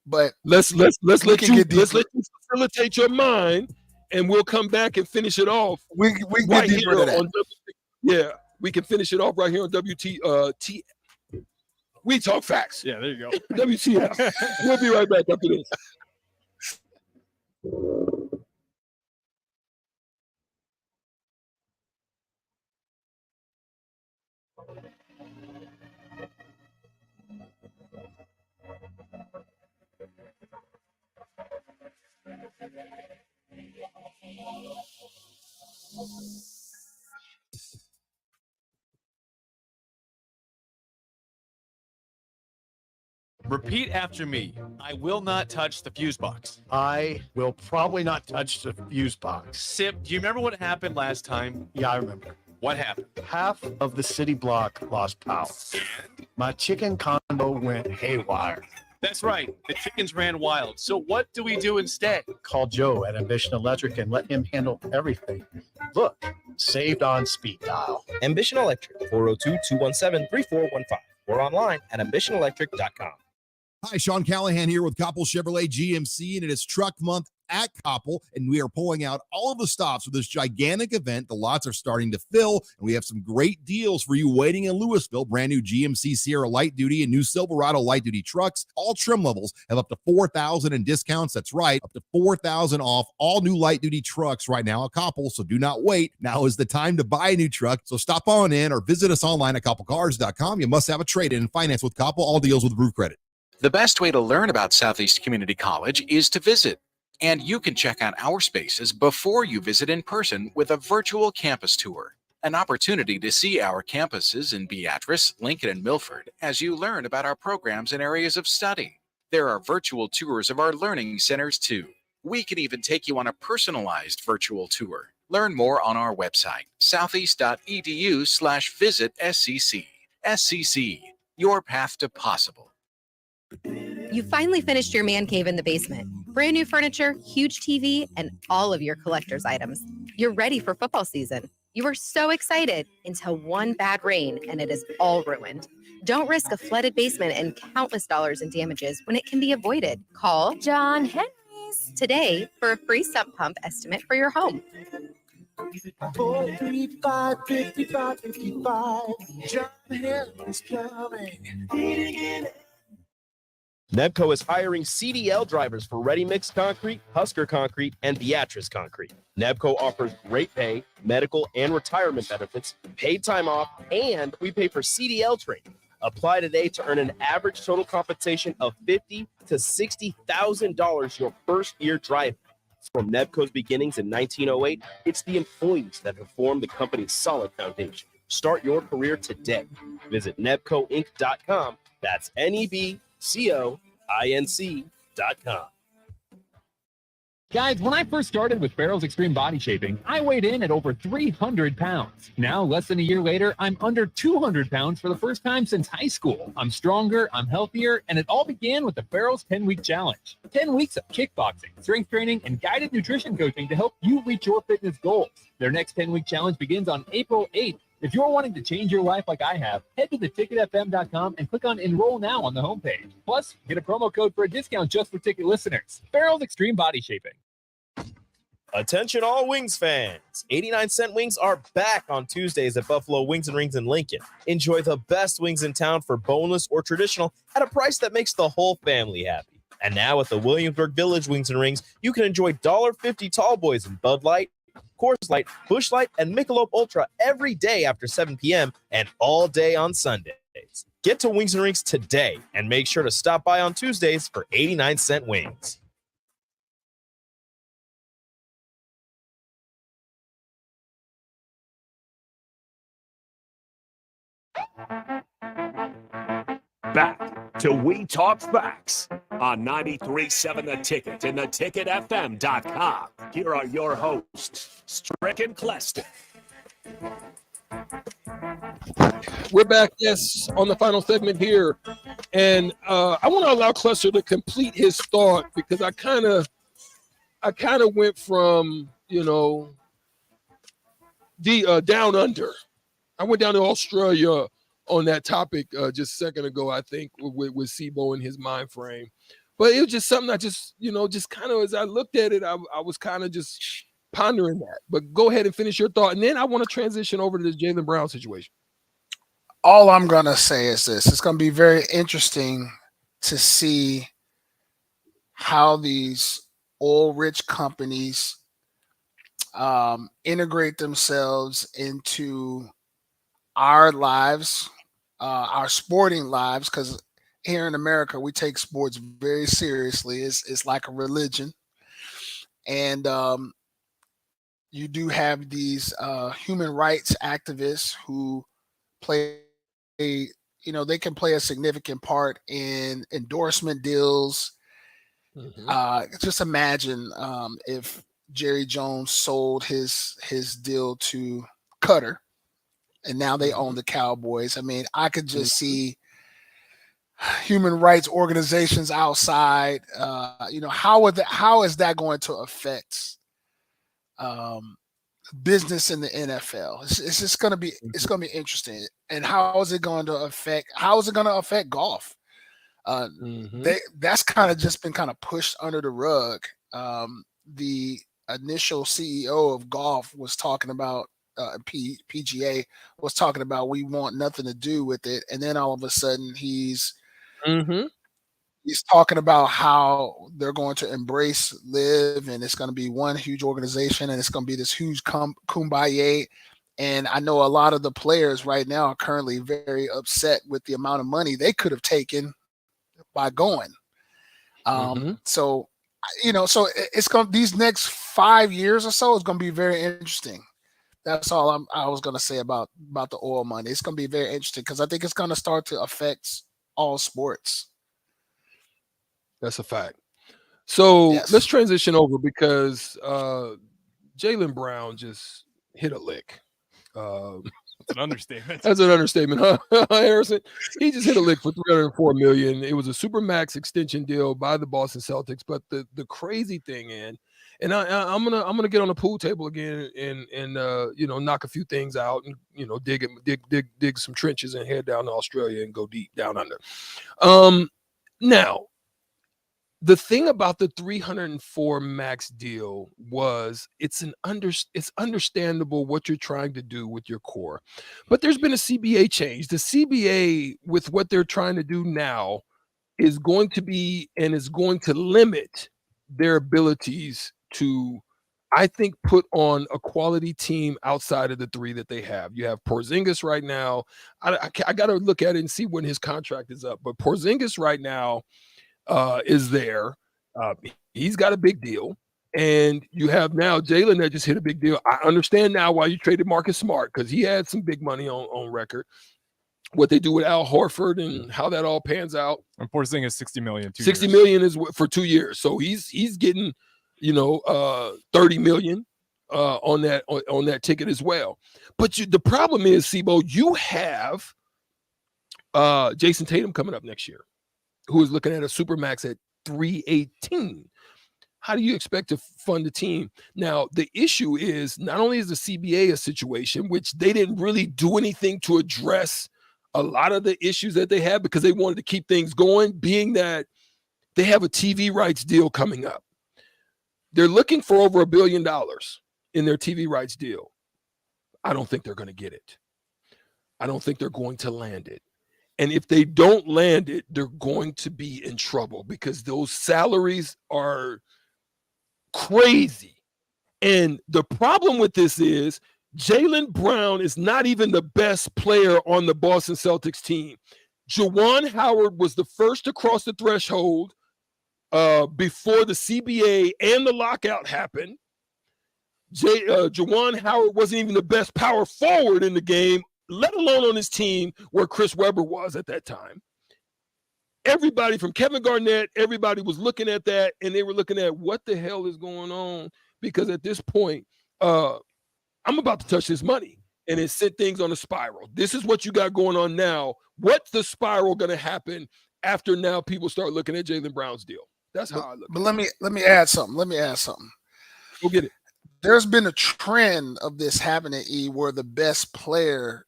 But let's let you facilitate your mind, and we'll come back and finish it off. We can get deeper into that. We can finish it off right here on WTF. We talk facts. Yeah, there you go. WTF. We'll be right back after this. Repeat after me. I will not touch the fuse box. I will probably not touch the fuse box. Sip, do you remember what happened last time? Yeah, I remember. What happened? Half of the city block lost power. And? My chicken condo went haywire. That's right. The chickens ran wild. So what do we do instead? Call Joe at Ambition Electric and let him handle everything. Look, saved on speed dial. Ambition Electric, 402-217-3415 or online at ambitionelectric.com. Hi, Sean Callahan here with Koppel Chevrolet GMC, and it is Truck Month at Koppel, and we are pulling out all of the stops for this gigantic event. The lots are starting to fill, and we have some great deals for you waiting in Louisville. Brand new GMC Sierra Light Duty and new Silverado Light Duty trucks. All trim levels have up to $4,000 in discounts. That's right, up to $4,000 off all new light duty trucks right now at Koppel. So do not wait. Now is the time to buy a new truck. So stop on in or visit us online at koppelcars.com. You must have a trade-in and finance with Koppel. All deals with approved credit. The best way to learn about Southeast Community College is to visit. And you can check out our spaces before you visit in person with a virtual campus tour. An opportunity to see our campuses in Beatrice, Lincoln, and Milford as you learn about our programs and areas of study. There are virtual tours of our learning centers too. We can even take you on a personalized virtual tour. Learn more on our website, southeast.edu/visit SCC. SCC, your path to possible. You finally finished your man cave in the basement. Brand new furniture, huge TV, and all of your collector's items. You're ready for football season. You were so excited until one bad rain and it is all ruined. Don't risk a flooded basement and countless dollars in damages when it can be avoided. Call John Henry's today for a free sump pump estimate for your home. 435-5555. John Henry's Plumbing. Nebco is hiring CDL drivers for Ready Mix Concrete, Husker Concrete, and Beatrice Concrete. Nebco offers great pay, medical, and retirement benefits, paid time off, and we pay for CDL training. Apply today to earn an average total compensation of $50,000 to $60,000 your first year driving. From Nebco's beginnings in 1908, it's the employees that have formed the company's solid foundation. Start your career today. Visit nebcoinc.com. That's NEBCOINC.com. Guys, when I first started with Farrell's Extreme Body Shaping, I weighed in at over 300 pounds. Now, less than a year later, I'm under 200 pounds for the first time since high school. I'm stronger, I'm healthier, and it all began with the Farrell's 10-week challenge. 10 weeks of kickboxing, strength training, and guided nutrition coaching to help you reach your fitness goals. Their next 10-week challenge begins on April 8th. If you're wanting to change your life like I have, head to theticketfm.com and click on Enroll Now on the homepage. Plus, get a promo code for a discount just for ticket listeners. Farrell's Extreme Body Shaping. Attention all Wings fans. 89-cent wings are back on Tuesdays at Buffalo Wings and Rings in Lincoln. Enjoy the best wings in town for boneless or traditional at a price that makes the whole family happy. And now at the Williamsburg Village Wings and Rings, you can enjoy $1.50 tall boys in Bud Light, Coors Light, Busch Light, and Michelob Ultra every day after 7 p.m. and all day on Sundays. Get to Wings and Rings today and make sure to stop by on Tuesdays for 89-cent wings. Back to We Talk Facts on 93.7 The Ticket and theticketfm.com. Here are your hosts, Strickland Clester. We're back, yes, on the final segment here. And I want to allow Clester to complete his thought because I kind of went from, the down under. I went down to Australia on that topic just a second ago, I think, with SIBO in his mind frame. But it was just something I just kind of, as I looked at it, I was kind of just pondering that. But go ahead and finish your thought. And then I want to transition over to the Jaylen Brown situation. All I'm going to say is this. It's going to be very interesting to see how these oil-rich companies integrate themselves into our lives, our sporting lives, because here in America, we take sports very seriously. It's like a religion. And you do have these human rights activists who play a they can play a significant part in endorsement deals. Just imagine if Jerry Jones sold his deal to Cutter, and now they own the Cowboys. I mean, I could just see human rights organizations outside. How is that going to affect business in the NFL? It's just going to be interesting. And how is it going to affect golf? That's kind of just been kind of pushed under the rug. The initial CEO of golf was talking about PGA was talking about we want nothing to do with it, and then all of a sudden he's talking about how they're going to embrace live, and it's going to be one huge organization, and it's going to be this huge kumbaya. And I know a lot of the players right now are currently very upset with the amount of money they could have taken by going. So it's going, these next 5 years or so is going to be very interesting. That's all I was going to say about the oil money. It's going to be very interesting because I think it's going to start to affect all sports. That's a fact. So let's transition over because Jaylen Brown just hit a lick. That's an understatement. That's an understatement, huh, Harrison? He just hit a lick for $304 million. It was a supermax extension deal by the Boston Celtics. But the crazy thing, and I'm gonna get on the pool table again and knock a few things out and dig some trenches and head down to Australia and go deep down under. Now, the thing about the 304 max deal was it's understandable what you're trying to do with your core, but there's been a CBA change. The CBA with what they're trying to do now is going to limit their abilities to, I think, put on a quality team outside of the three that they have. You have Porzingis right now. I got to look at it and see when his contract is up, but Porzingis right now is there. He's got a big deal. And you have now Jaylen that just hit a big deal. I understand now why you traded Marcus Smart, because he had some big money on record. What they do with Al Horford and how that all pans out. And Porzingis $60 million. 60 million is for 2 years. So he's getting, $30 million on that ticket as well. But the problem is, Sibo, you have Jason Tatum coming up next year, who is looking at a supermax at 318. How do you expect to fund the team? Now, the issue is not only is the CBA a situation, which they didn't really do anything to address a lot of the issues that they have because they wanted to keep things going, being that they have a TV rights deal coming up. They're looking for over $1 billion in their TV rights deal. I don't think they're going to get it. I don't think they're going to land it. And if they don't land it, they're going to be in trouble because those salaries are crazy. And the problem with this is Jaylen Brown is not even the best player on the Boston Celtics team. Juwan Howard was the first to cross the threshold before the CBA and the lockout happened. Juwan Howard wasn't even the best power forward in the game, let alone on his team where Chris Webber was at that time. Everybody from Kevin Garnett, everybody was looking at that, and they were looking at what the hell is going on, because at this point, I'm about to touch this money, and it sent things on a spiral. This is what you got going on now. What's the spiral going to happen after now people start looking at Jaylen Brown's deal? That's how I look. But let me add something. Go get it. There's been a trend of this happening, where the best player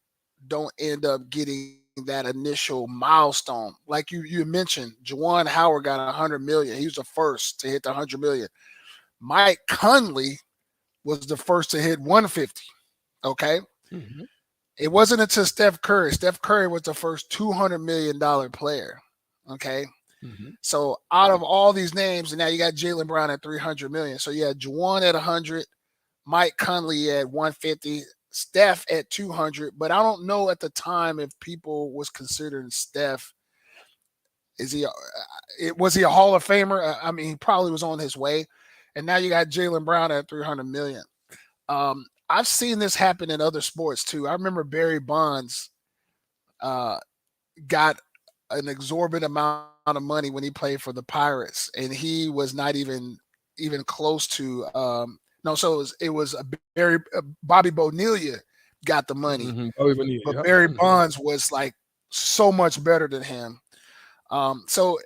don't end up getting that initial milestone. Like you mentioned, Juwan Howard got $100 million. He was the first to hit the $100 million. Mike Conley was the first to hit 150. Okay. Mm-hmm. It wasn't until Steph Curry. Steph Curry was the first $200 million player. Okay. Mm-hmm. So out of all these names, and now you got Jaylen Brown at 300 million. So you had Juwan at 100, Mike Conley at 150, Steph at 200. But I don't know at the time if people was considering Steph. Was he a Hall of Famer? I mean, he probably was on his way. And now you got Jaylen Brown at 300 million. I've seen this happen in other sports too. I remember Barry Bonds got an exorbitant amount of money when he played for the Pirates, and he was not even close to no. So it was Bobby Bonilla got the money, Bobby Bonilla, but yep. Barry Bonds was like so much better than him. So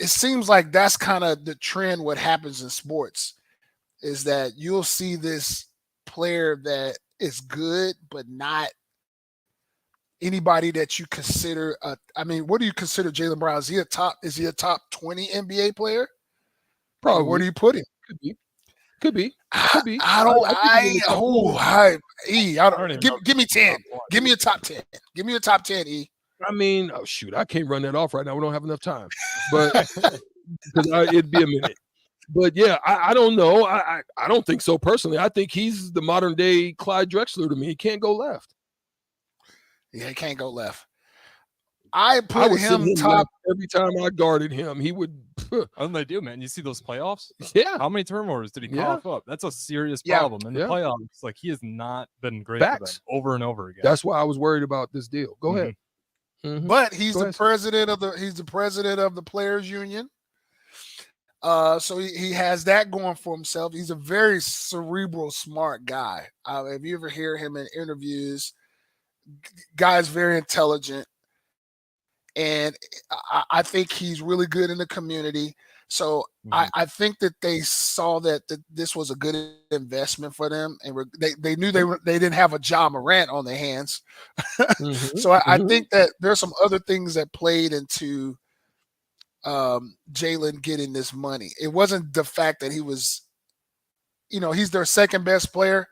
it seems like that's kind of the trend. What happens in sports is that you'll see this player that is good, but not anybody that you consider. I mean, what do you consider Jaylen Brown? Is he a top 20 NBA player? Probably. Where do you put him? Could be. Give me 10. Give me a top 10. Give me a top 10, E. I mean, oh shoot, I can't run that off right now. We don't have enough time, but because it'd be a minute. But yeah, I don't know. I don't think so personally. I think he's the modern day Clyde Drexler to me. He can't go left. Yeah, he can't go left. I would him top every time I guarded him. He would. What do they do, man? You see those playoffs? Yeah. How many turnovers did he cough up? That's a serious Yeah. problem in the playoffs. Like, he has not been great for them over and over again. That's why I was worried about this deal. Go ahead. But he's the president of the players union. So he has that going for himself. He's a very cerebral, smart guy. If you ever hear him in interviews, guy's very intelligent. And I think he's really good in the community. So I think that they saw that this was a good investment for them, and they knew they didn't have a Ja Morant on their hands. So I think that there's some other things that played into Jaylen getting this money. It wasn't the fact that he was, he's their second best player,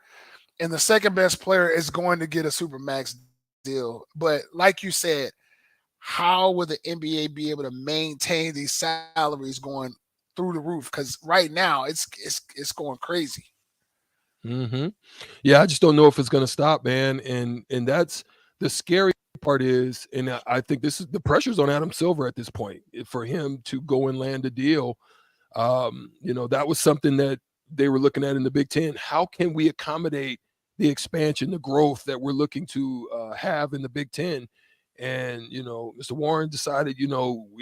and the second best player is going to get a Supermax deal. But like you said, how will the NBA be able to maintain these salaries going through the roof? Because right now it's going crazy. Yeah, I just don't know if it's going to stop, man. And that's the scary part is, and I think this is the pressure's on Adam Silver at this point for him to go and land a deal. That was something that they were looking at in the Big Ten. How can we accommodate the expansion, the growth that we're looking to have in the Big Ten? And Mr. Warren decided,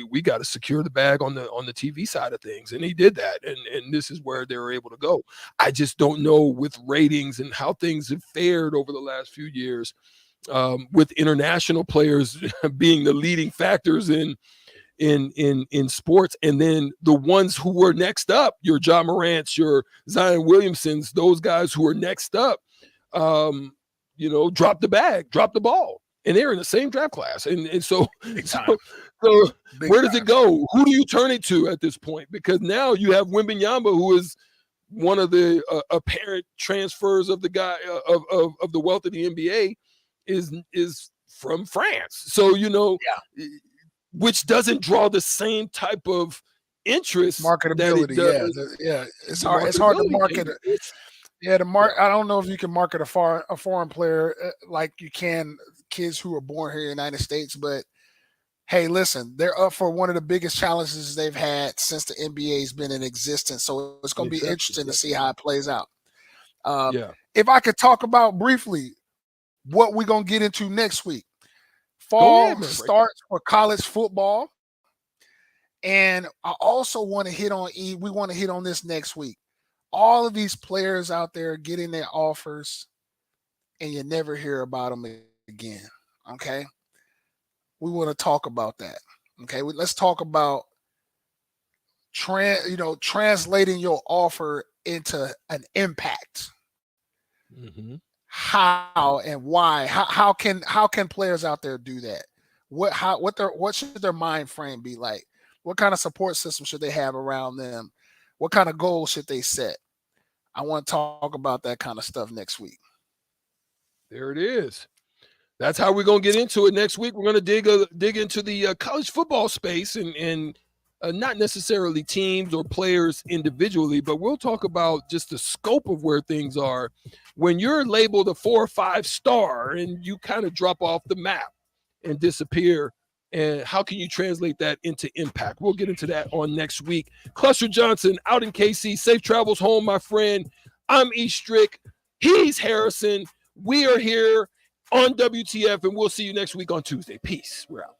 we got to secure the bag on the TV side of things, and he did that. And this is where they were able to go. I just don't know with ratings and how things have fared over the last few years, with international players being the leading factors in sports, and then the ones who were next up, your Ja Morants, your Zion Williamsons, those guys who are next up, drop the ball. And they're in the same draft class. And so where does it go? Who do you turn it to at this point? Because now you have Wembanyama, who is one of the apparent transfers of the guy of the wealth of the NBA is from France. So, which doesn't draw the same type of interest. Marketability. It's hard to market. I don't know if you can market a foreign player like you can kids who are born here in the United States, but hey, listen, they're up for one of the biggest challenges they've had since the NBA has been in existence. So it's going to be interesting to see how it plays out. If I could talk about briefly what we're going to get into next week. Fall starts for college football. And I also want to hit on we want to hit on this next week. All of these players out there getting their offers, and you never hear about them again. Okay, we want to talk about that. Okay, let's talk about translating your offer into an impact. How and why? How can players out there do that? What should their mind frame be like? What kind of support system should they have around them? What kind of goals should they set? I want to talk about that kind of stuff next week. There it is. That's how we're going to get into it next week. We're going to dig into the college football space and not necessarily teams or players individually, but we'll talk about just the scope of where things are when you're labeled a 4 or 5 star and you kind of drop off the map and disappear. And how can you translate that into impact? We'll get into that on next week. Clester Johnson out in KC. Safe travels home, my friend. I'm E. Strick. He's Harrison. We are here on WTF, and we'll see you next week on Tuesday. Peace. We're out.